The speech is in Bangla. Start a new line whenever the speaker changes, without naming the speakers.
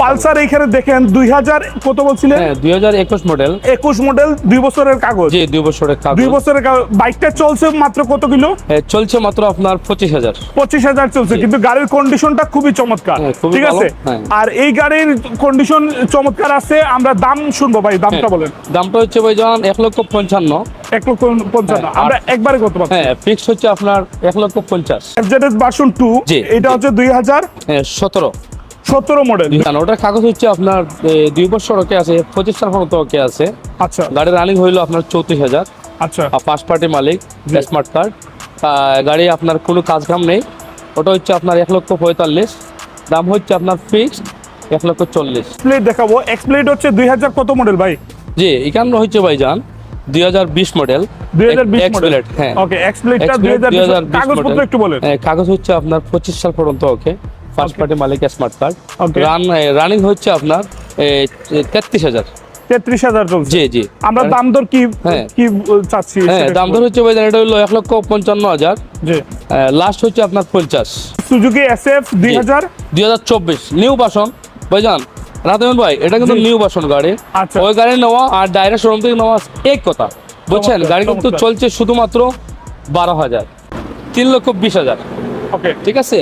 পালসার এখানে দেখেন 2000 কত বলছিলেন?
2021 মডেল।
21 মডেল, 2 বছরের কাগজ।
জি 2 বছরের কাগজ।
2 বছরের কাগজ। বাইকটা চলছে মাত্র কত কিলো?
চলছে মাত্র আপনার 25,000।
25,000 চলছে, কিন্তু গাড়ির কন্ডিশনটা খুবই চমৎকার। ঠিক আছে, আর এই গাড়ির কন্ডিশন চমৎকার আছে। আমরা দাম শুনবো ভাই, দামটা বলেন।
দামটা হচ্ছে ভাইজান 1,55,000।
1,55,000। আমরা একবারে কত পাচ্ছি?
ফিক্স হচ্ছে আপনার 1,50,000।
এফজেডএস ভার্সন 2, এটা হচ্ছে 2017 মডেল।
ওটার কাগজ হচ্ছে আপনার 2 বছর ওকে আছে, 25 সাল পর্যন্ত ওকে আছে।
আচ্ছা,
গাড়ি রানিং হইলো আপনার 34,000।
আচ্ছা,
ফার্স্ট পার্টি মালিক, স্মার্ট কার্ড। গাড়ি আপনার কোনো কাজ কাম নেই। ওটা হচ্ছে আপনার 1,45,000। দাম হচ্ছে আপনার ফিক্সড 1,40,000।
এক্সপ্লেড দেখাবো। এক্সপ্লেড হচ্ছে 2000 কত মডেল ভাই?
জি এখানে হচ্ছে ভাইজান 2020 মডেল।
2020 মডেল।
হ্যাঁ,
ওকে, এক্সপ্লেডটা 2020। কাগজপত্র একটু বলেন।
কাগজ হচ্ছে আপনার 25 সাল পর্যন্ত ওকে। ফার্স্ট পার্টি মালিক, স্মার্ট কার্ড।
ওকে,
রানিং হচ্ছে আপনার 33,000।
33,000 চলছে।
জি জি।
আমরা দাম দর কি কি চাচ্ছি?
দাম দর হচ্ছে ভাইজান এটা হলো 1,55,000।
জি,
লাস্ট হচ্ছে আপনার 50।
সুজুকি এসএফ
2024 নিউ ভার্সন ভাইজান। রাতেন ভাই এটা কিন্তু নিউ ভার্সন গাড়ি।
আচ্ছা,
ওই গাড়ি নেওয়া আর ডাইরেক্ট শোরুম থেকে নেওয়া এক কথা, বুঝছেন? গাড়ি কিন্তু চলছে শুধুমাত্র 12,000, 3,20,000।
ওকে,
ঠিক আছে।